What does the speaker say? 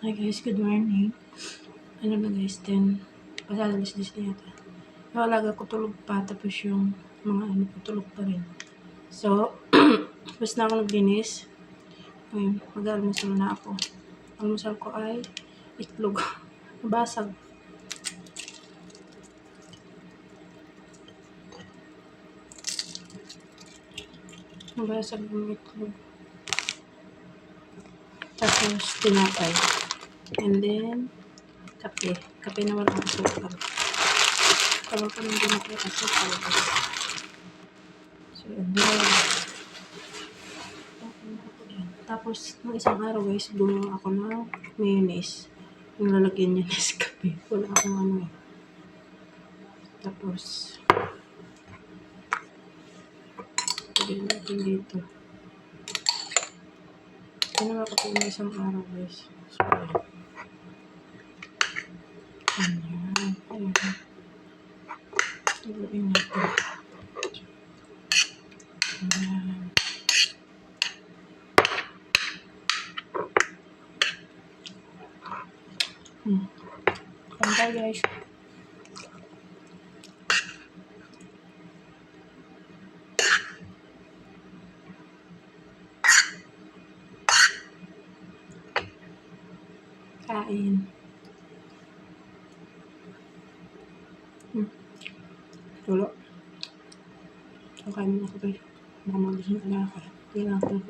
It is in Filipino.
Hi guys, good morning. Ano na guys, 10. Pasalas dis na yata. Yung alaga ko tulog pa, tapos yung mga ano ko tulog pa rin. So, tapos na ako naglinis. Ngayon, mag-almusal na ako. Almusal ko ay itlog. Nabasag. Nabasag yung itlog. Tapos, tinapay. And then, kape. Kape na walang asukal. Tawag ko nang din ako asukal. So, yun. Tapos, nung isang araw guys, gumawa ako ng mayonnaise. Yung lalagyan niya ng kape. Wala akong ano eh. Tapos, lagyan natin dito. Ginawa ko po yung isang araw guys. So, ayan. Ayan. Lagyan natin. Ayan. Kanta guys. Kain. Tulo. So, kain mo ako guys. Baka magising ka na ako. Hindi lang ako ng